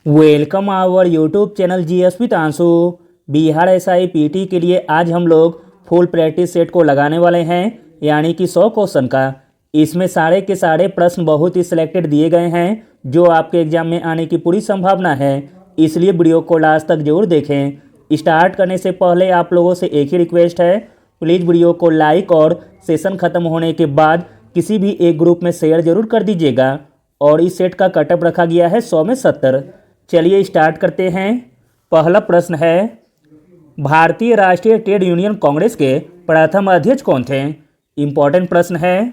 Welcome our YouTube channel GS with Aansu. Bihar SI PT के लिए आज हम लोग फुल प्रैक्टिस सेट को लगाने वाले हैं, यानी कि 100 क्वेश्चन का। इसमें सारे के सारे प्रश्न बहुत ही सिलेक्टेड दिए गए हैं जो आपके एग्जाम में आने की पूरी संभावना है, इसलिए वीडियो को लास्ट तक जरूर देखें। स्टार्ट करने से पहले आप लोगों से एक ही रिक्वेस्ट है, प्लीज़ वीडियो को लाइक और सेशन ख़त्म होने के बाद किसी भी एक ग्रुप में शेयर जरूर कर दीजिएगा। और इस सेट का कटअप रखा गया है 100 में 70। चलिए स्टार्ट करते हैं। पहला प्रश्न है, भारतीय राष्ट्रीय ट्रेड यूनियन कांग्रेस के प्रथम अध्यक्ष कौन थे? इंपॉर्टेंट प्रश्न है।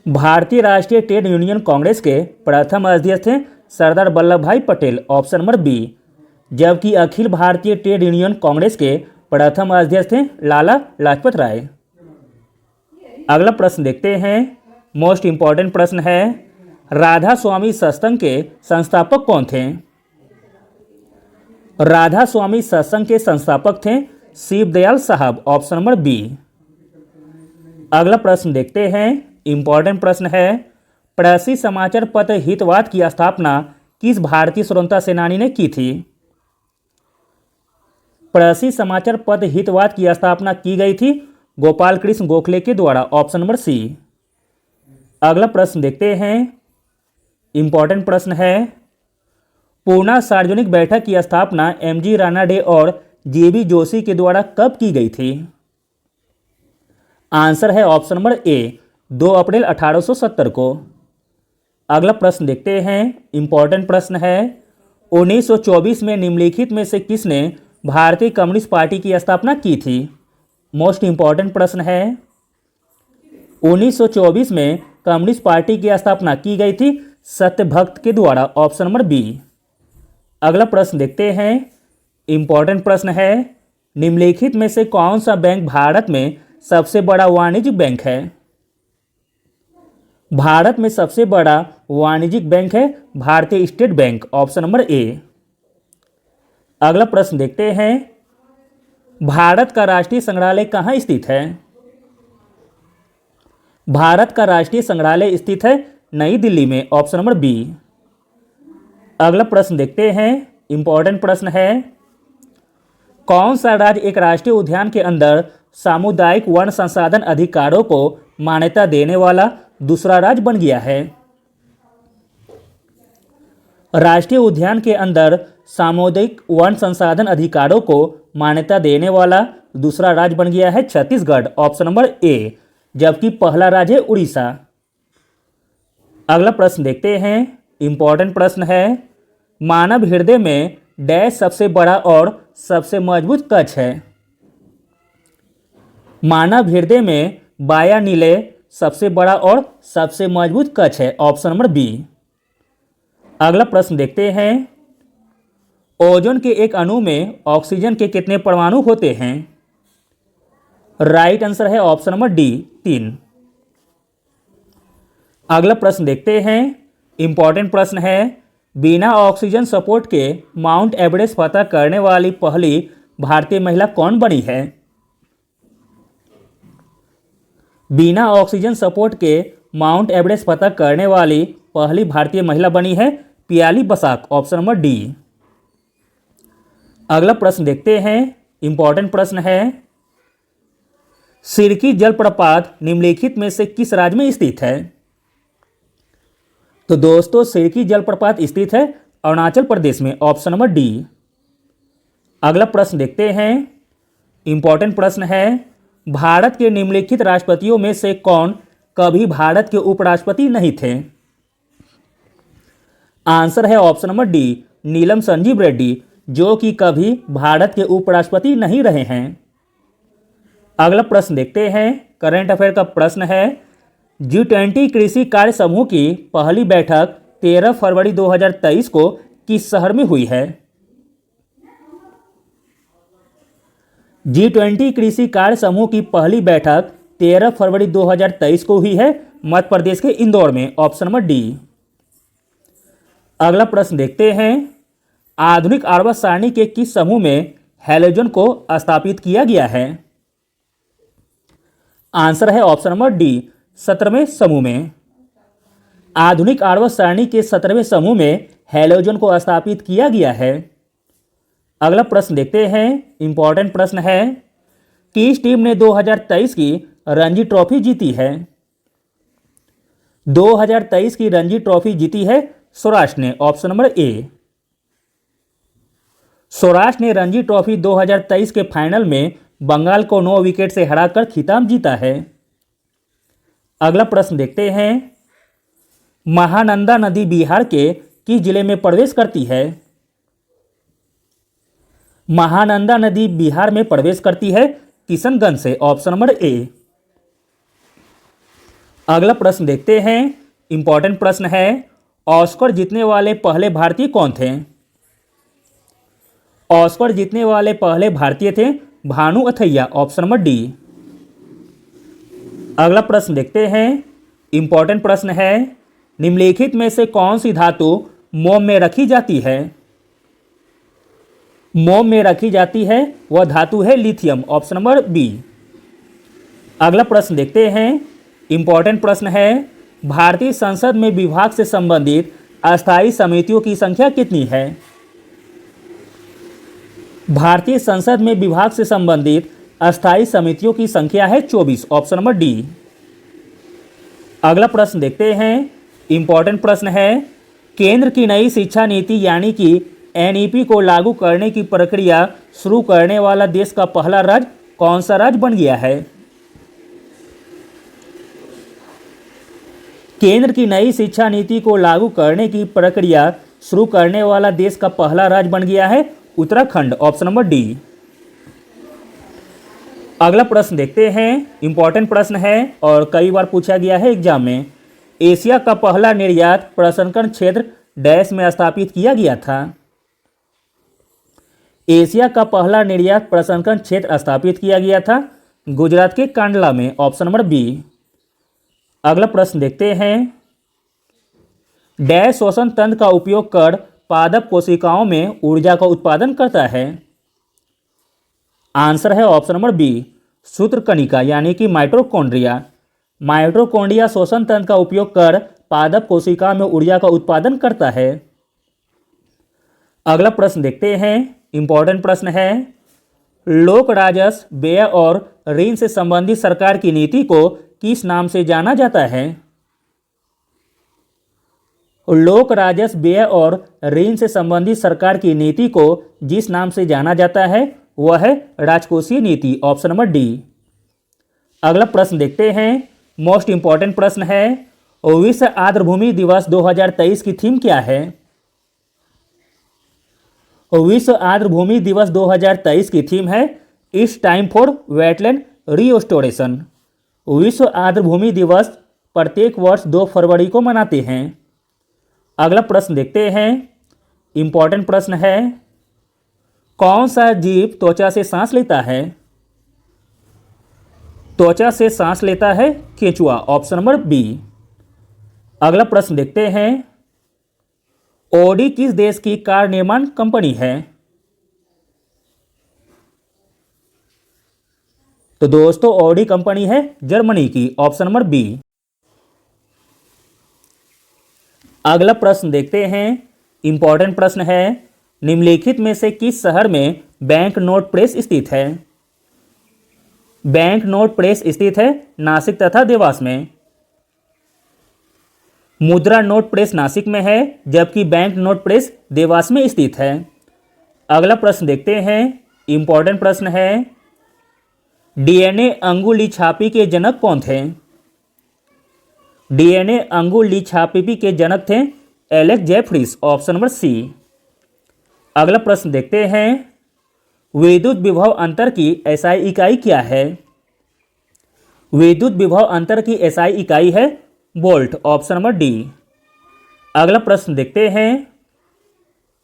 भारतीय राष्ट्रीय ट्रेड यूनियन कांग्रेस के प्रथम अध्यक्ष थे सरदार वल्लभ भाई पटेल, ऑप्शन नंबर बी। जबकि अखिल भारतीय ट्रेड यूनियन कांग्रेस के प्रथम अध्यक्ष थे लाला लाजपत राय। अगला प्रश्न देखते हैं। मोस्ट इंपॉर्टेंट प्रश्न है, राधा स्वामी सत्संग के संस्थापक कौन थे? राधा स्वामी सत्संग के संस्थापक थे शिव दयाल साहब, ऑप्शन नंबर बी। अगला प्रश्न देखते हैं। इंपॉर्टेंट प्रश्न है, प्रसिद्ध समाचार पत्र हितवाद की स्थापना किस भारतीय स्वतंत्रता सेनानी ने की थी? प्रसिद्ध समाचार पत्र हितवाद की स्थापना की गई थी गोपाल कृष्ण गोखले के द्वारा, ऑप्शन नंबर सी। अगला प्रश्न देखते हैं। इंपॉर्टेंट प्रश्न है, पूना सार्वजनिक बैठक की स्थापना एमजी रानाडे और जेबी जोशी के द्वारा कब की गई थी? आंसर है ऑप्शन नंबर ए, 2 अप्रैल 1870 को। अगला प्रश्न देखते हैं। इंपॉर्टेंट प्रश्न है, 1924 में निम्नलिखित में से किसने भारतीय कम्युनिस्ट पार्टी की स्थापना की थी? मोस्ट इंपॉर्टेंट प्रश्न है। 1924 में कम्युनिस्ट पार्टी की स्थापना की गई थी सत्यभक्त के द्वारा, ऑप्शन नंबर बी। अगला प्रश्न देखते हैं। इंपॉर्टेंट प्रश्न है, निम्नलिखित में से कौन सा बैंक भारत में सबसे बड़ा वाणिज्यिक बैंक है? भारत में सबसे बड़ा वाणिज्यिक बैंक है भारतीय state bank, option number A. अगला प्रश्न देखते हैं। भारत का राष्ट्रीय संग्रहालय कहाँ स्थित है? भारत का राष्ट्रीय संग्रहालय स्थित है नई दिल्ली में, ऑप्शन नंबर बी। अगला प्रश्न देखते हैं। इंपॉर्टेंट प्रश्न है, कौन सा राज्य एक राष्ट्रीय उद्यान के अंदर सामुदायिक वन संसाधन अधिकारों को मान्यता देने वाला दूसरा राज्य बन गया है? राष्ट्रीय उद्यान के अंदर सामुदायिक वन संसाधन अधिकारों को मान्यता देने वाला दूसरा राज्य बन गया है छत्तीसगढ़, ऑप्शन नंबर ए। जबकि पहला राज्य है उड़ीसा। अगला प्रश्न देखते हैं। इंपॉर्टेंट प्रश्न है, मानव हृदय में डैश सबसे बड़ा और सबसे मजबूत कक्ष है? मानव हृदय में बाया नीले सबसे बड़ा और सबसे मजबूत कक्ष है, ऑप्शन नंबर बी। अगला प्रश्न देखते हैं। ओजोन के एक अणु में ऑक्सीजन के कितने परमाणु होते हैं? राइट आंसर है ऑप्शन नंबर डी, 3। अगला प्रश्न देखते हैं। इंपॉर्टेंट प्रश्न है, बिना ऑक्सीजन सपोर्ट के माउंट एवरेस्ट फतह करने वाली पहली भारतीय महिला कौन बनी है? बिना ऑक्सीजन सपोर्ट के माउंट एवरेस्ट फतह करने वाली पहली भारतीय महिला बनी है Piyali Basak, option number D. अगला प्रश्न देखते हैं। इंपॉर्टेंट प्रश्न है, सिरकी जलप्रपात निम्नलिखित में से किस राज्य में स्थित है? तो दोस्तों, सिरकी जलप्रपात स्थित है अरुणाचल प्रदेश में, ऑप्शन नंबर डी। अगला प्रश्न देखते हैं। इंपॉर्टेंट प्रश्न है, भारत के निम्नलिखित राष्ट्रपतियों में से कौन कभी भारत के उपराष्ट्रपति नहीं थे? आंसर है ऑप्शन नंबर डी, नीलम संजीव रेड्डी, जो कि कभी भारत के उपराष्ट्रपति नहीं रहे हैं। अगला प्रश्न देखते हैं। करंट अफेयर का प्रश्न है, G20 कृषि कार्य समूह की पहली बैठक 13 फरवरी 2023 को किस शहर में हुई है? G20 कृषि कार्य समूह की पहली बैठक 13 फरवरी 2023 को हुई है मध्य प्रदेश के इंदौर में, ऑप्शन नंबर डी। अगला प्रश्न देखते हैं। आधुनिक आवर्त सारणी के किस समूह में हैलोजन को स्थापित किया गया है? आंसर है ऑप्शन नंबर डी, 17वें समूह में। आधुनिक आवर्त सारणी के 17वें समूह में हैलोजन को स्थापित किया गया है? अगला प्रश्न देखते हैं, इंपॉर्टेंट प्रश्न है, किस टीम ने 2023 की रणजी ट्रॉफी जीती है? 2023 की रणजी ट्रॉफी जीती है सौराष्ट्र ने, ऑप्शन नंबर ए। सौराष्ट्र ने रणजी ट्रॉफी 2023 के फाइनल में बंगाल को 9 विकेट से हराकर खिताब जीता है। अगला प्रश्न देखते हैं, महानंदा नदी बिहार के किस जिले में प्रवेश करती है? महानंदा नदी बिहार में प्रवेश करती है किशनगंज से, ऑप्शन नंबर ए। अगला प्रश्न देखते हैं, इंपॉर्टेंट प्रश्न है, ऑस्कर जीतने वाले पहले भारतीय कौन थे? ऑस्कर जीतने वाले पहले भारतीय थे Bhanu Athaiya, option number D. अगला प्रश्न देखते हैं, इंपॉर्टेंट प्रश्न है, निम्नलिखित में से कौन सी धातु मोम में रखी जाती है? मोम में रखी जाती है वह धातु है लिथियम, ऑप्शन नंबर बी। अगला प्रश्न देखते हैं, इंपॉर्टेंट प्रश्न है, भारतीय संसद में विभाग से संबंधित अस्थायी समितियों की संख्या कितनी है? भारतीय संसद में विभाग से संबंधित अस्थायी समितियों की संख्या है 24, ऑप्शन नंबर डी। अगला प्रश्न देखते हैं, इंपॉर्टेंट प्रश्न है, केंद्र की नई शिक्षा नीति यानी कि एनईपी को लागू करने की प्रक्रिया शुरू करने वाला देश का पहला राज्य कौन सा राज्य बन गया है? केंद्र की नई शिक्षा नीति को लागू करने की प्रक्रिया शुरू करने वाला देश का पहला राज्य बन गया है उत्तराखंड, ऑप्शन नंबर डी। अगला प्रश्न देखते हैं, इंपॉर्टेंट प्रश्न है और कई बार पूछा गया है एग्जाम में, एशिया का पहला निर्यात प्रसंस्करण क्षेत्र डैश में स्थापित किया गया था? एशिया का पहला निर्यात प्रसंस्करण क्षेत्र स्थापित किया गया था गुजरात के कांडला में, ऑप्शन नंबर बी। अगला प्रश्न देखते हैं, डैश श्वसन तंत्र का उपयोग कर पादप कोशिकाओं में ऊर्जा का उत्पादन करता है? आंसर है ऑप्शन नंबर बी, सूत्रकणिका यानी कि माइटोकॉन्ड्रिया। माइटोकॉन्ड्रिया श्वसन तंत्र का उपयोग कर पादप कोशिका में ऊर्जा का उत्पादन करता है। अगला प्रश्न देखते हैं, इंपॉर्टेंट प्रश्न है, लोक राजस्व व्यय और ऋण से संबंधित सरकार की नीति को किस नाम से जाना जाता है? लोक राजस्व व्यय और ऋण से संबंधित सरकार की नीति को जिस नाम से जाना जाता है वह है राजकोषीय नीति, ऑप्शन नंबर डी। अगला प्रश्न देखते हैं, मोस्ट इंपॉर्टेंट प्रश्न है, विश्व आर्द्रभूमि दिवस 2023 की थीम क्या है? विश्व आर्द्रभूमि दिवस 2023 की थीम है it's time for wetland restoration. विश्व आर्द्रभूमि दिवस प्रत्येक वर्ष 2 फरवरी को मनाते हैं। अगला प्रश्न देखते हैं, इंपॉर्टेंट प्रश्न है, कौन सा जीव त्वचा से सांस लेता है? त्वचा से सांस लेता है केंचुआ, ऑप्शन नंबर बी। अगला प्रश्न देखते हैं, ऑडी किस देश की कार निर्माण कंपनी है? तो दोस्तों ऑडी कंपनी है जर्मनी की, ऑप्शन नंबर बी। अगला प्रश्न देखते हैं, इंपॉर्टेंट प्रश्न है, निम्नलिखित में से किस शहर में बैंक नोट प्रेस स्थित है? बैंक नोट प्रेस स्थित है नासिक तथा देवास में। मुद्रा नोट प्रेस नासिक में है जबकि बैंक नोट प्रेस देवास में स्थित है। अगला प्रश्न देखते हैं, इंपॉर्टेंट प्रश्न है, डीएनए अंगुली छापी के जनक कौन थे? डीएनए अंगुली छापी के जनक थे Alex Jeffreys, option number C. अगला प्रश्न देखते हैं, विद्युत विभव अंतर की एसआई इकाई क्या है? विद्युत विभव अंतर की एसआई इकाई है वोल्ट, ऑप्शन नंबर डी। अगला प्रश्न देखते हैं,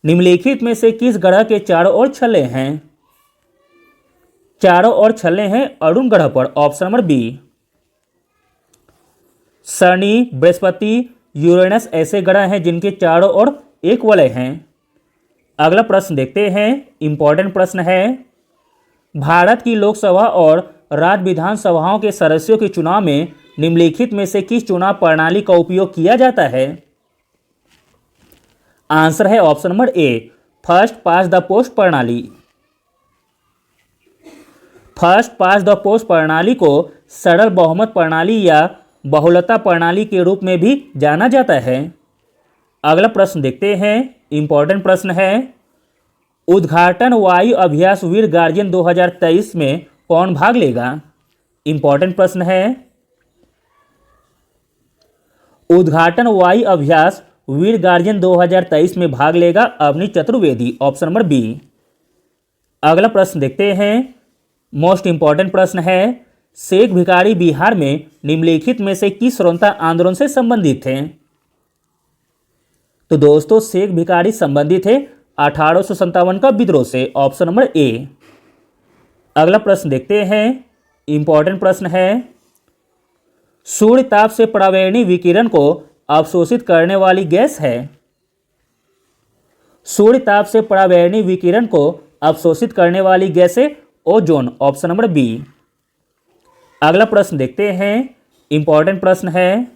निम्नलिखित में से किस ग्रह के चारों ओर छल्ले हैं? चारों ओर छल्ले हैं अरुण ग्रह पर, option number B. Shani, Brihaspati, Uranus ऐसे ग्रह हैं जिनके चारों ओर एक वलय हैं। अगला प्रश्न देखते हैं, इंपॉर्टेंट प्रश्न है, भारत की लोकसभा और राज्य विधानसभाओं के सदस्यों के चुनाव में निम्नलिखित में से किस चुनाव प्रणाली का उपयोग किया जाता है? आंसर है option number A, first pass the post प्रणाली। फर्स्ट पास द पोस्ट प्रणाली को सरल बहुमत प्रणाली या बहुलता प्रणाली के रूप में भी जाना जाता है। अगला प्रश्न देखते हैं, इंपॉर्टेंट प्रश्न है, उद्घाटन वायु अभ्यास वीर गार्जियन 2023 में कौन भाग लेगा? इंपॉर्टेंट प्रश्न है, उद्घाटन वायु अभ्यास वीर गार्जियन 2023 में भाग लेगा Avani Chaturvedi, option number B. अगला प्रश्न देखते हैं, मोस्ट इंपॉर्टेंट प्रश्न है, शेख भिखारी बिहार में निम्नलिखित में से किस स्वतंत्रता आंदोलन से संबंधित थे? तो दोस्तों शेख भिखारी संबंधित थे 1857 का विद्रोह से, ऑप्शन नंबर ए। अगला प्रश्न देखते हैं, इंपॉर्टेंट प्रश्न है, सूर्य ताप से परावैंगनी विकिरण को अवशोषित करने वाली गैस है? सूर्य ताप से परावैंगनी विकिरण को अवशोषित करने वाली गैस है ओजोन, ऑप्शन नंबर बी। अगला प्रश्न देखते हैं, इंपॉर्टेंट प्रश्न है,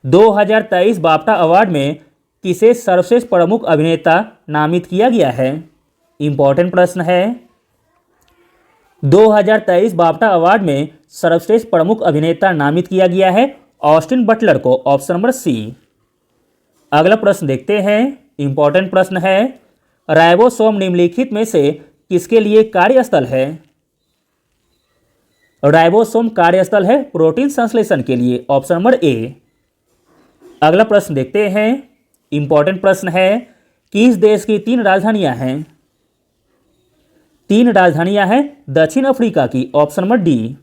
2023 बाफ्टा अवार्ड में किसे सर्वश्रेष्ठ प्रमुख अभिनेता नामित किया गया है? इंपॉर्टेंट प्रश्न है, 2023 बाफ्टा अवार्ड में सर्वश्रेष्ठ प्रमुख अभिनेता नामित किया गया है ऑस्टिन बटलर को, ऑप्शन नंबर सी। अगला प्रश्न देखते हैं, इंपॉर्टेंट प्रश्न है, राइबोसोम निम्नलिखित में से किसके लिए कार्यस्थल है? राइबोसोम कार्यस्थल है प्रोटीन संश्लेषण के लिए, ऑप्शन नंबर ए। अगला प्रश्न देखते हैं, इंपॉर्टेंट प्रश्न है, किस देश की 3 राजधानियां हैं? 3 राजधानियां हैं दक्षिण अफ्रीका की, ऑप्शन नंबर डी।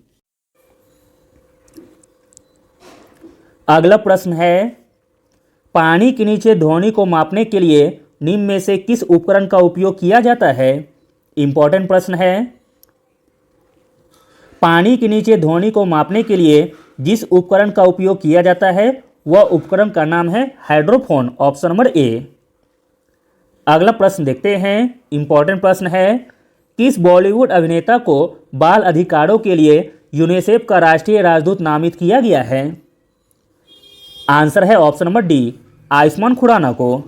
अगला प्रश्न है, पानी के नीचे ध्वनि को मापने के लिए निम्न में से किस उपकरण का उपयोग किया जाता है? इंपॉर्टेंट प्रश्न है, पानी के नीचे ध्वनि को मापने के लिए जिस उपकरण का उपयोग किया जाता है वह उपकरण का नाम है हाइड्रोफोन, ऑप्शन नंबर ए। अगला प्रश्न देखते हैं, इंपॉर्टेंट प्रश्न है, किस बॉलीवुड अभिनेता को बाल अधिकारों के लिए यूनिसेफ का राष्ट्रीय राजदूत नामित किया गया है? आंसर है option number D, Ayushmann Khurrana को।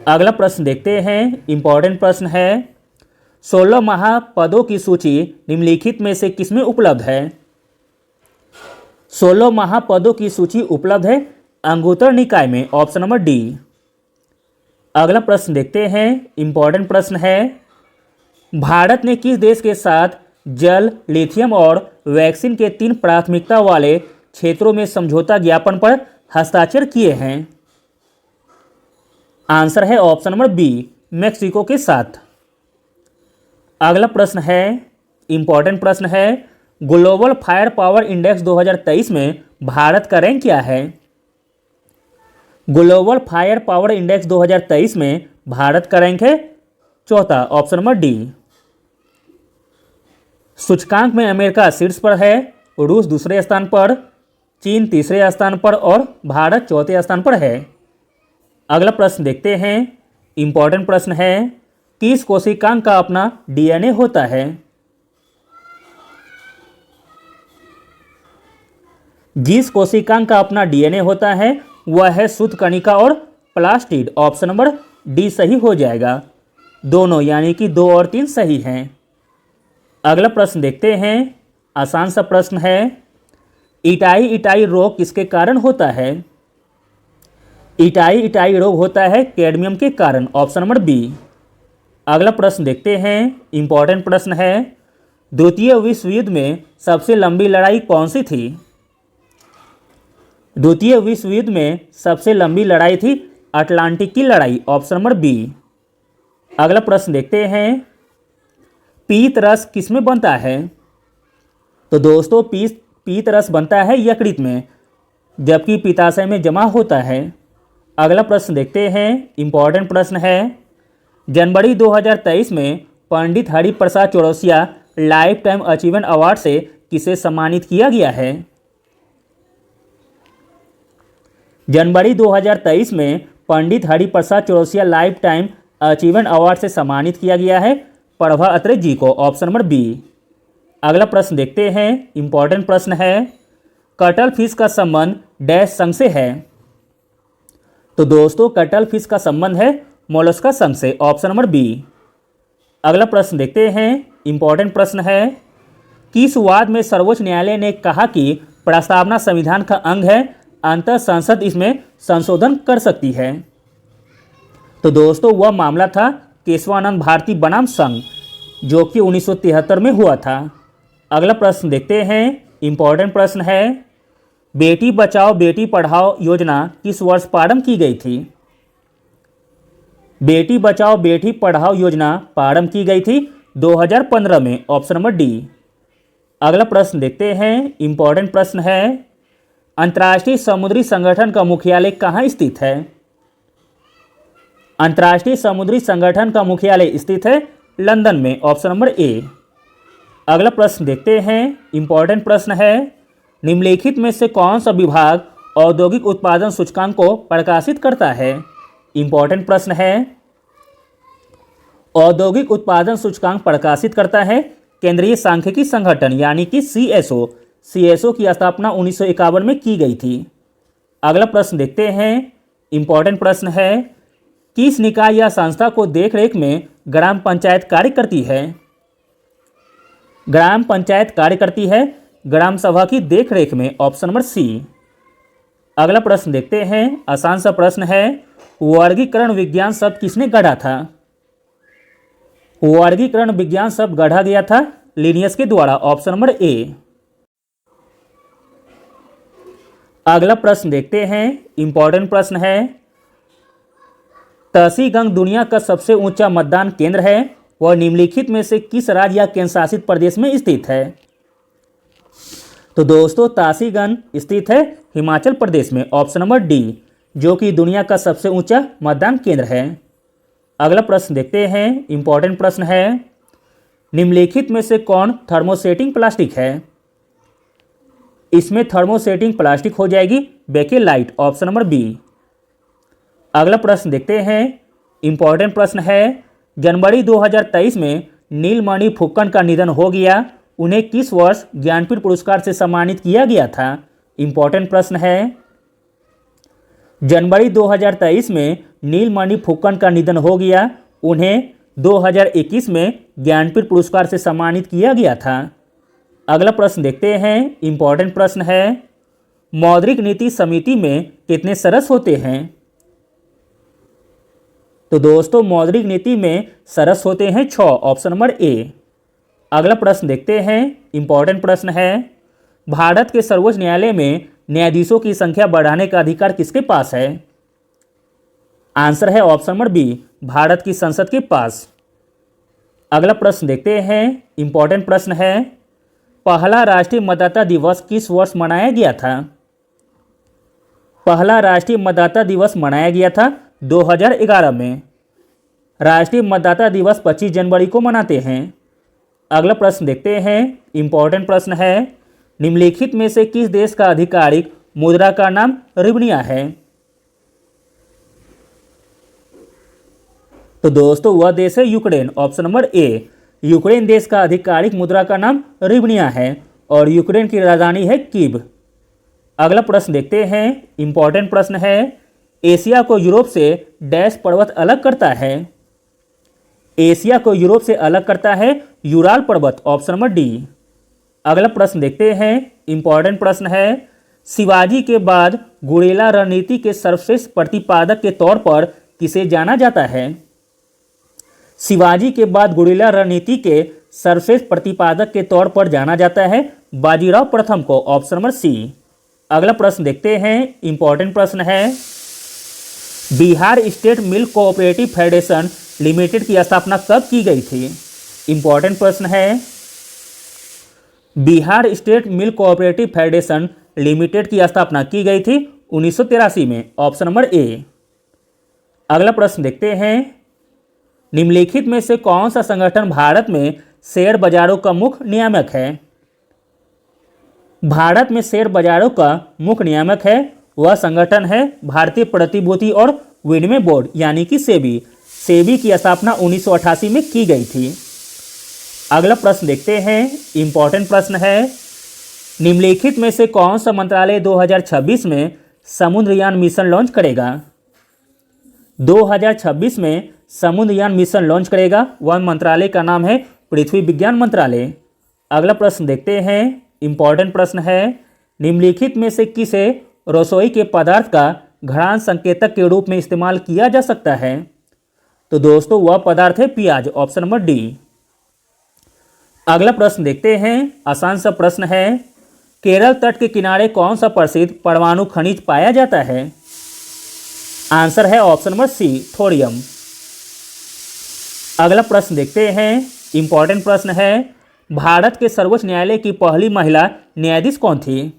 अगला प्रश्न देखते हैं, इंपॉर्टेंट प्रश्न है, 16 महापदों की सूची निम्नलिखित में से किसमें उपलब्ध है? 16 महापदों की सूची उपलब्ध है अंगुत्तर निकाय में, ऑप्शन नंबर डी। अगला प्रश्न देखते हैं, इंपॉर्टेंट प्रश्न है, भारत ने किस देश के साथ जल, लिथियम और वैक्सीन के 3 प्राथमिकता वाले क्षेत्रों में समझौता ज्ञापन पर हस्ताक्षर किए हैं? आंसर है ऑप्शन नंबर बी, मेक्सिको के साथ। अगला प्रश्न है, इंपॉर्टेंट प्रश्न है, ग्लोबल फायर पावर इंडेक्स 2023 में भारत का रैंक क्या है? ग्लोबल फायर पावर इंडेक्स 2023 में भारत का रैंक है 4था, ऑप्शन नंबर डी। सूचकांक में अमेरिका शीर्ष पर है, रूस दूसरे स्थान पर, चीन तीसरे स्थान पर और भारत चौथे स्थान पर है। अगला प्रश्न देखते हैं, इंपॉर्टेंट प्रश्न है, किस कोशिकांग का अपना डीएनए होता है? जिस कोशिकांग का अपना डीएनए होता है वह है शुद्ध कणिका और प्लास्टिड, ऑप्शन नंबर डी सही हो जाएगा। दोनों यानी कि 2 और 3 सही हैं। अगला प्रश्न देखते हैं, आसान सा प्रश्न है, इटाई इटाई रोग किसके कारण होता है? इटाई इटाई रोग होता है कैडमियम के कारण, ऑप्शन नंबर बी। अगला प्रश्न देखते हैं, इंपॉर्टेंट प्रश्न है, द्वितीय विश्व युद्ध में सबसे लंबी लड़ाई कौन सी थी? द्वितीय विश्व युद्ध में सबसे लंबी लड़ाई थी अटलांटिक की लड़ाई, ऑप्शन नंबर बी। अगला प्रश्न देखते हैं, पीत रस किसमें बनता है? तो दोस्तों पीत रस बनता है यकृत में, जबकि पित्ताशय में जमा होता है। अगला प्रश्न देखते हैं, इंपॉर्टेंट प्रश्न है, जनवरी 2023 में Pandit Hariprasad Chaurasia life time achievement award से किसे सम्मानित किया गया है? जनवरी 2023 में Pandit Hariprasad Chaurasia life time achievement award से सम्मानित किया गया है प्रभा अत्रे जी को, ऑप्शन नंबर बी। अगला प्रश्न देखते हैं, इंपॉर्टेंट प्रश्न है, कटल फिश का संबंध डैश संघ से है। तो दोस्तों कटल फिश का संबंध है मोलस्का संघ से, ऑप्शन नंबर बी। अगला प्रश्न देखते हैं, इंपॉर्टेंट प्रश्न है, किस वाद में सर्वोच्च न्यायालय ने कहा कि प्रस्तावना संविधान का अंग है, अंततः संसद इसमें संशोधन कर सकती है? तो दोस्तों वह मामला था केशवानंद भारती बनाम संघ, जो कि 1973 में हुआ था। अगला प्रश्न देखते हैं, इंपॉर्टेंट प्रश्न है, बेटी बचाओ बेटी पढ़ाओ योजना किस वर्ष प्रारंभ की गई थी? बेटी बचाओ बेटी पढ़ाओ योजना प्रारंभ की गई थी 2015 में, ऑप्शन नंबर डी। अगला प्रश्न देखते हैं, इंपॉर्टेंट प्रश्न है, अंतर्राष्ट्रीय समुद्री संगठन का मुख्यालय कहाँ स्थित है? अंतर्राष्ट्रीय समुद्री संगठन का मुख्यालय स्थित है लंदन में, ऑप्शन नंबर ए। अगला प्रश्न देखते हैं, इंपॉर्टेंट प्रश्न है, निम्नलिखित में से कौन सा विभाग औद्योगिक उत्पादन सूचकांक को प्रकाशित करता है? इंपॉर्टेंट प्रश्न है, औद्योगिक उत्पादन सूचकांक प्रकाशित करता है केंद्रीय सांख्यिकी संगठन यानी कि सीएसओ। सीएसओ की स्थापना 1951 में की गई थी। अगला प्रश्न देखते हैं, इंपॉर्टेंट प्रश्न है, किस निकाय या संस्था को देखरेख में ग्राम पंचायत कार्य करती है? ग्राम पंचायत कार्य करती है ग्राम सभा की देखरेख में, ऑप्शन नंबर सी। अगला प्रश्न देखते हैं, आसान सा प्रश्न है, वर्गीकरण विज्ञान शब्द किसने गढ़ा था? वर्गीकरण विज्ञान शब्द गढ़ा गया था लिनियस के द्वारा, ऑप्शन नंबर ए। अगला प्रश्न देखते हैं, इंपॉर्टेंट प्रश्न है, तहसीगंग दुनिया का सबसे ऊंचा मतदान केंद्र है, वह निम्नलिखित में से किस राज्य या केंद्र शासित प्रदेश में स्थित है? तो दोस्तों तासीगंज स्थित है हिमाचल प्रदेश में, ऑप्शन नंबर डी, जो कि दुनिया का सबसे ऊंचा मतदान केंद्र है। अगला प्रश्न देखते हैं, इंपॉर्टेंट प्रश्न है, निम्नलिखित में से कौन थर्मोसेटिंग प्लास्टिक है? इसमें थर्मोसेटिंग प्लास्टिक हो जाएगी बेकेलाइट, ऑप्शन नंबर बी। अगला प्रश्न देखते हैं, इंपॉर्टेंट प्रश्न है, जनवरी 2023 में नीलमणि फुक्कन का निधन हो गया, उन्हें किस वर्ष ज्ञानपीठ पुरस्कार से सम्मानित किया गया था? इंपॉर्टेंट प्रश्न है, जनवरी 2023 में नीलमणि फुक्कन का निधन हो गया, उन्हें 2021 में ज्ञानपीठ पुरस्कार से सम्मानित किया गया था। अगला प्रश्न देखते हैं, इंपॉर्टेंट प्रश्न है, मौद्रिक नीति समिति में कितने सदस्य होते हैं? तो दोस्तों मौद्रिक नीति में सदस्य होते हैं 6, ऑप्शन नंबर ए। अगला प्रश्न देखते हैं, इंपॉर्टेंट प्रश्न है, भारत के सर्वोच्च न्यायालय में न्यायाधीशों की संख्या बढ़ाने का अधिकार किसके पास है? आंसर है ऑप्शन नंबर बी, भारत की संसद के पास। अगला प्रश्न देखते हैं, इंपॉर्टेंट प्रश्न है, पहला राष्ट्रीय मतदाता दिवस किस वर्ष मनाया गया था? पहला राष्ट्रीय मतदाता दिवस मनाया गया था 2011 में। राष्ट्रीय मतदाता दिवस 25 जनवरी को मनाते हैं। अगला प्रश्न देखते हैं, इंपॉर्टेंट प्रश्न है, निम्नलिखित में से किस देश का आधिकारिक मुद्रा का नाम रिबनिया है? तो दोस्तों वह देश है यूक्रेन, ऑप्शन नंबर ए। यूक्रेन देश का आधिकारिक मुद्रा का नाम रिबनिया है और यूक्रेन की राजधानी है कीव। अगला प्रश्न देखते हैं, इंपॉर्टेंट प्रश्न है, एशिया को यूरोप से डैश पर्वत अलग करता है? एशिया को यूरोप से अलग करता है यूराल पर्वत, ऑप्शन नंबर डी। अगला प्रश्न देखते हैं, इंपॉर्टेंट प्रश्न है, शिवाजी के बाद गुरिल्ला रणनीति के सर्वश्रेष्ठ प्रतिपादक के तौर पर किसे जाना जाता है? शिवाजी के बाद गुरिल्ला रणनीति के सर्वश्रेष्ठ प्रतिपादक के तौर पर जाना जाता है बाजीराव प्रथम को, ऑप्शन नंबर सी। अगला प्रश्न देखते हैं, इंपॉर्टेंट प्रश्न है, Bihar state milk cooperative federation limited की स्थापना कब की गई थी? इंपॉर्टेंट प्रश्न है, Bihar state milk cooperative federation limited की स्थापना की गई थी 1983 में, ऑप्शन नंबर ए। अगला प्रश्न देखते हैं, निम्नलिखित में से कौन सा संगठन भारत में शेयर बाजारों का मुख्य नियामक है? भारत में शेयर बाजारों का मुख्य नियामक है वह संगठन है भारतीय प्रतिभूति और विनिमय बोर्ड यानी कि सेबी। सेबी की स्थापना 1988 में की गई थी। अगला प्रश्न देखते हैं, इंपॉर्टेंट प्रश्न है, निम्नलिखित में से कौन सा मंत्रालय 2026 में समुद्रयान मिशन लॉन्च करेगा? 2026 में समुद्रयान मिशन लॉन्च करेगा वह मंत्रालय का नाम है पृथ्वी विज्ञान मंत्रालय। अगला प्रश्न देखते हैं, इंपॉर्टेंट प्रश्न है, निम्नलिखित में से किसे रसोई के पदार्थ का घ्राण संकेतक के रूप में इस्तेमाल किया जा सकता है? तो दोस्तों वह पदार्थ है प्याज, ऑप्शन नंबर डी। अगला प्रश्न देखते हैं, आसान सा प्रश्न है, केरल तट के किनारे कौन सा प्रसिद्ध परमाणु खनिज पाया जाता है? आंसर है ऑप्शन नंबर सी, थोरियम। अगला प्रश्न देखते हैं, इंपॉर्टेंट प्रश्न है, भारत के सर्वोच्च न्यायालय की पहली महिला न्यायाधीश कौन थी?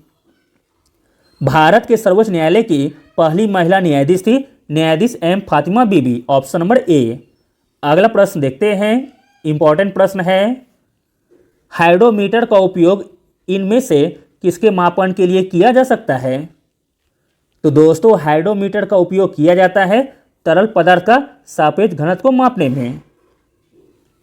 भारत के सर्वोच्च न्यायालय की पहली महिला न्यायाधीश थी न्यायाधीश M Fatima Bibi, option number A. अगला प्रश्न देखते हैं, इंपॉर्टेंट प्रश्न है, हाइड्रोमीटर का उपयोग इनमें से किसके मापन के लिए किया जा सकता है? तो दोस्तों हाइड्रोमीटर का उपयोग किया जाता है तरल पदार्थ का सापेक्ष घनत्व को मापने में।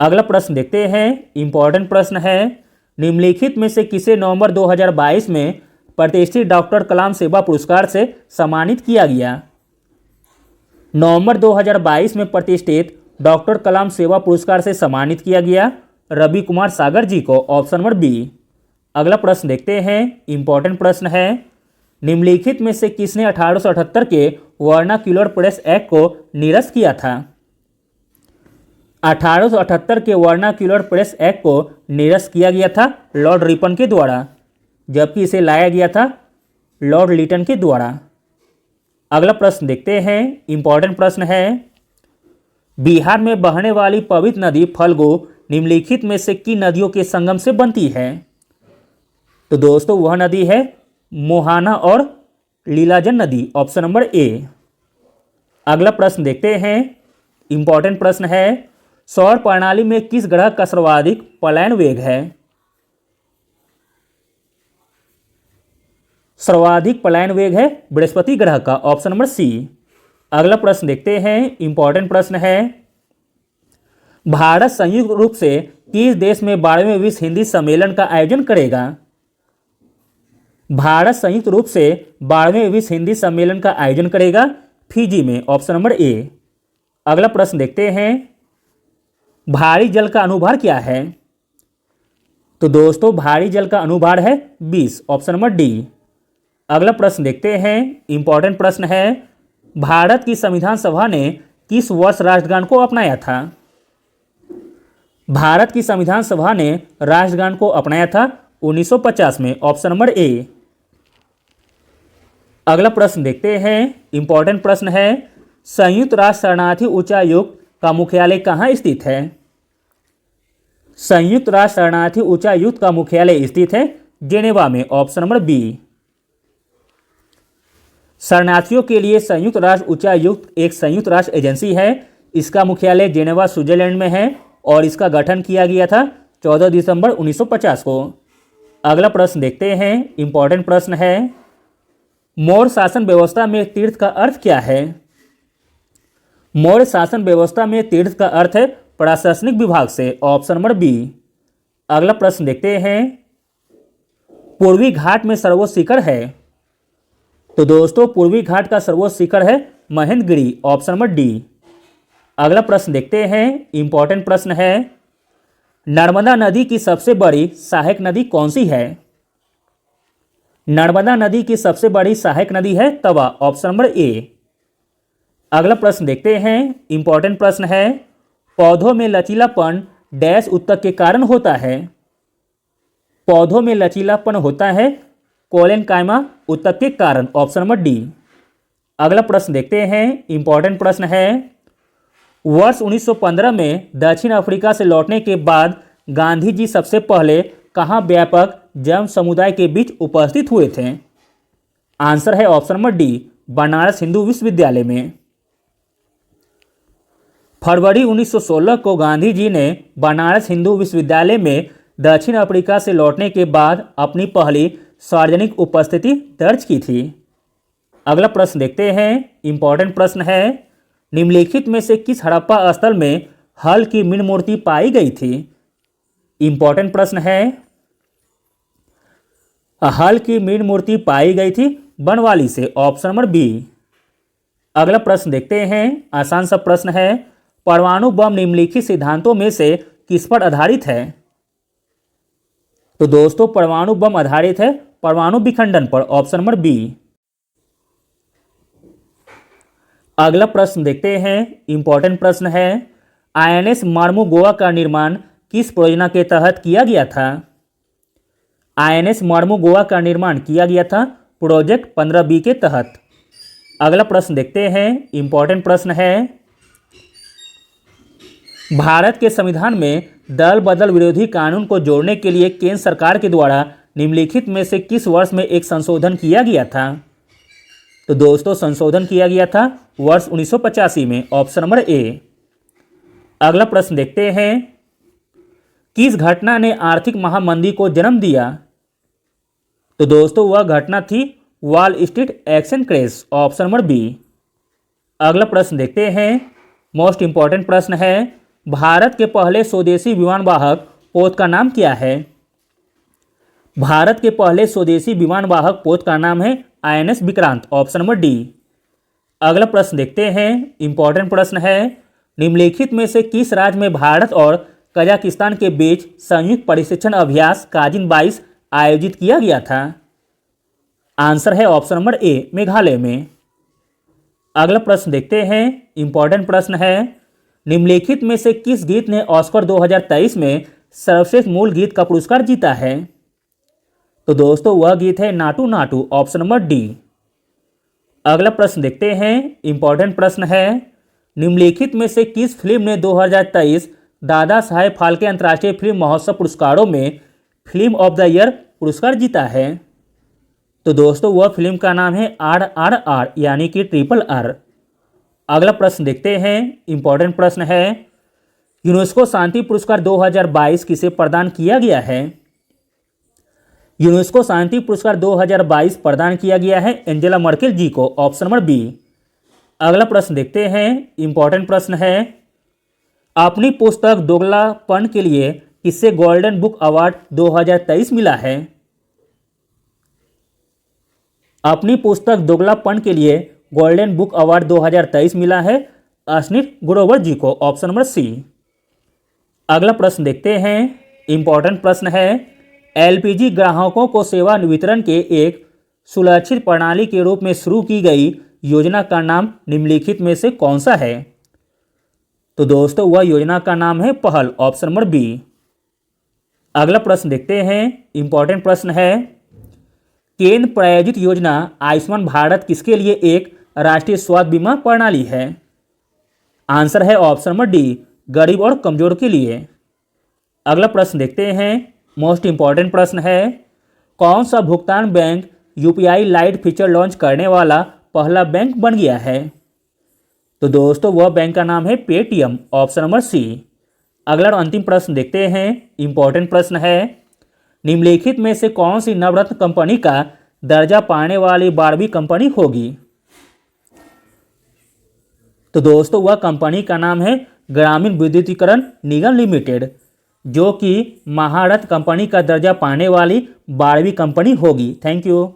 अगला प्रश्न देखते हैं, इंपॉर्टेंट प्रश्न है, निम्नलिखित में से किसे नवंबर 2022 में प्रतिष्ठित डॉक्टर कलाम सेवा पुरस्कार से सम्मानित किया गया? नवंबर 2022 में प्रतिष्ठित डॉक्टर कलाम सेवा पुरस्कार से सम्मानित किया गया रवि कुमार सागर जी को, ऑप्शन नंबर बी। अगला प्रश्न देखते हैं, इंपॉर्टेंट प्रश्न है, निम्नलिखित में से किसने 1878 के वर्नाक्यूलर प्रेस एक्ट को निरस्त किया था? 1878 के वर्नाक्यूलर प्रेस एक्ट को निरस्त किया गया था लॉर्ड रिपन के द्वारा, जबकि इसे लाया गया था लॉर्ड लिटन के द्वारा। अगला प्रश्न देखते हैं, इंपॉर्टेंट प्रश्न है, बिहार में बहने वाली पवित्र नदी फल्गु निम्नलिखित में से किन नदियों के संगम से बनती है? तो दोस्तों वह नदी है मोहाना और लीलाजन नदी, ऑप्शन नंबर ए। अगला प्रश्न देखते हैं, इंपॉर्टेंट प्रश्न है, सौर प्रणाली में किस ग्रह का सर्वाधिक पलायन वेग है? सर्वाधिक पलायन वेग है बृहस्पति ग्रह का, ऑप्शन नंबर सी। अगला प्रश्न देखते हैं, इंपॉर्टेंट प्रश्न है, भारत संयुक्त रूप से किस देश में 12वें विश्व हिंदी सम्मेलन का आयोजन करेगा? भारत संयुक्त रूप से 12वें विश्व हिंदी सम्मेलन का आयोजन करेगा फिजी में, ऑप्शन नंबर ए। अगला प्रश्न देखते हैं, भारी जल का अनुभार क्या है? तो दोस्तों भारी जल का अनुभार है 20, ऑप्शन नंबर डी। अगला प्रश्न देखते हैं, इंपॉर्टेंट प्रश्न है, भारत की संविधान सभा ने किस वर्ष राष्ट्रगान को अपनाया था? भारत की संविधान सभा ने राष्ट्रगान को अपनाया था 1950 में, ऑप्शन नंबर ए। अगला प्रश्न देखते हैं, इंपॉर्टेंट प्रश्न है, संयुक्त राष्ट्र शरणार्थी उच्चायुक्त का मुख्यालय कहाँ स्थित है? संयुक्त राष्ट्र शरणार्थी उच्चायुक्त का मुख्यालय स्थित है जेनेवा में, ऑप्शन नंबर बी। शरणार्थियों के लिए संयुक्त राष्ट्र उच्चायुक्त एक संयुक्त राष्ट्र एजेंसी है, इसका मुख्यालय जेनेवा स्विट्जरलैंड में है और इसका गठन किया गया था 14 दिसंबर 1950 को। अगला प्रश्न देखते हैं, इंपॉर्टेंट प्रश्न है, मौर्य शासन व्यवस्था में तीर्थ का अर्थ क्या है? मौर्य शासन व्यवस्था में तीर्थ का अर्थ है प्रशासनिक विभाग से, ऑप्शन नंबर बी। अगला प्रश्न देखते हैं, पूर्वी घाट में सर्वोच्च शिखर है? तो दोस्तों पूर्वी घाट का सर्वोच्च शिखर है महेंद्रगिरी, ऑप्शन नंबर डी। अगला प्रश्न देखते हैं, इंपॉर्टेंट प्रश्न है, नर्मदा नदी की सबसे बड़ी सहायक नदी कौन सी है? नर्मदा नदी की सबसे बड़ी सहायक नदी है तवा, ऑप्शन नंबर ए। अगला प्रश्न देखते हैं, इंपॉर्टेंट प्रश्न है, पौधों में लचीलापन डैश उत्तक के कारण होता है? पौधों में लचीलापन होता है कोलेनकाइमा उत्तक के कारण, ऑप्शन नंबर डी। अगला प्रश्न देखते हैं, इंपॉर्टेंट प्रश्न है, वर्ष 1915 में दक्षिण अफ्रीका से लौटने के बाद गांधी जी सबसे पहले कहाँ व्यापक जैन समुदाय के बीच उपस्थित हुए थे? आंसर है option number D, Banaras Hindu विश्वविद्यालय में। फरवरी 1916 को गांधी जी ने बनारस हिंदू विश्वविद्यालय में दक्षिण अफ्रीका से लौटने के बाद अपनी पहली सार्वजनिक उपस्थिति दर्ज की थी। अगला प्रश्न देखते हैं, इंपॉर्टेंट प्रश्न है, निम्नलिखित में से किस हड़प्पा स्थल में हल की मीन मूर्ति पाई गई थी? इंपॉर्टेंट प्रश्न है, हल की मीन मूर्ति पाई गई थी बनवाली से, ऑप्शन नंबर बी। अगला प्रश्न देखते हैं, आसान सा प्रश्न है, परमाणु बम निम्नलिखित सिद्धांतों में से किस पर आधारित है? तो दोस्तों परमाणु बम आधारित है परमाणु विखंडन पर, ऑप्शन नंबर बी। अगला प्रश्न देखते हैं, इंपॉर्टेंट प्रश्न है, आईएनएस मार्मुगोआ का निर्माण किस परियोजना के तहत किया गया था? आईएनएस मार्मुगोआ का निर्माण किया गया था प्रोजेक्ट 15B के तहत। अगला प्रश्न देखते हैं, इंपॉर्टेंट प्रश्न है, भारत के संविधान में दल बदल विरोधी कानून को जोड़ने के लिए केंद्र सरकार के द्वारा निम्नलिखित में से किस वर्ष में एक संशोधन किया गया था? तो दोस्तों संशोधन किया गया था वर्ष 1985 में, ऑप्शन नंबर ए। अगला प्रश्न देखते हैं, किस घटना ने आर्थिक महामंदी को जन्म दिया? तो दोस्तों वह घटना थी Wall Street action crash, option number B. अगला प्रश्न देखते हैं, मोस्ट इंपॉर्टेंट प्रश्न है, भारत के पहले स्वदेशी विमान वाहक पोत का नाम क्या है? भारत के पहले स्वदेशी विमान वाहक पोत का नाम है INS Vikrant, option number D. अगला प्रश्न देखते हैं, इंपॉर्टेंट प्रश्न है, निम्नलिखित में से किस राज्य में भारत और कजाकिस्तान के बीच संयुक्त प्रशिक्षण अभ्यास काजिन 22 आयोजित किया गया था? आंसर है ऑप्शन नंबर ए, मेघालय में। अगला प्रश्न देखते हैं, इंपॉर्टेंट प्रश्न है, निम्नलिखित में से किस गीत ने ऑस्कर 2023 में सर्वश्रेष्ठ मूल गीत का पुरस्कार जीता है? तो दोस्तों वह गीत है Naatu Naatu, option number D. अगला प्रश्न देखते हैं, इंपॉर्टेंट प्रश्न है, निम्नलिखित में से किस फिल्म ने 2023 दादा साहेब फाल्के अंतर्राष्ट्रीय फिल्म महोत्सव पुरस्कारों में फिल्म ऑफ द ईयर पुरस्कार जीता है? तो दोस्तों वह फिल्म का नाम है RRR यानी कि RRR। अगला प्रश्न देखते हैं, इंपॉर्टेंट प्रश्न है, यूनेस्को शांति पुरस्कार 2022 किसे प्रदान किया गया है? यूनेस्को शांति पुरस्कार 2022 प्रदान किया गया है एंजेला मर्केल जी को, ऑप्शन नंबर बी। अगला प्रश्न देखते हैं, इंपॉर्टेंट प्रश्न है, अपनी पुस्तक दोगलापन के लिए किसे गोल्डन बुक अवार्ड 2023 मिला है? अपनी पुस्तक दोगलापन के लिए गोल्डन बुक अवार्ड 2023 मिला है अश्नित ग्रोवर जी को, ऑप्शन नंबर सी। अगला प्रश्न देखते हैं, इंपॉर्टेंट प्रश्न है, एलपीजी ग्राहकों को सेवा वितरण के एक सुलक्षित प्रणाली के रूप में शुरू की गई योजना का नाम निम्नलिखित में से कौन सा है? तो दोस्तों वह योजना का नाम है पहल, ऑप्शन नंबर बी। अगला प्रश्न देखते हैं, इंपॉर्टेंट प्रश्न है, केंद्र प्रायोजित योजना आयुष्मान भारत किसके लिए एक राष्ट्रीय स्वास्थ्य बीमा प्रणाली है? आंसर है ऑप्शन नंबर डी, गरीब और कमजोर के लिए। अगला प्रश्न देखते हैं, मोस्ट इंपॉर्टेंट प्रश्न है, कौन सा भुगतान bank UPI light feature launch करने वाला पहला बैंक बन गया है? तो दोस्तों वह बैंक का नाम है पेटीएम, ऑप्शन नंबर सी। अगला और अंतिम प्रश्न देखते हैं, इंपॉर्टेंट प्रश्न है, निम्नलिखित में से कौन सी नवरत्न कंपनी का दर्जा पाने वाली 12वीं कंपनी होगी? तो दोस्तों वह कंपनी का नाम है ग्रामीण विद्युतीकरण निगम लिमिटेड, जो कि महारत्न कंपनी का दर्जा पाने वाली 12वीं कंपनी होगी। Thank you.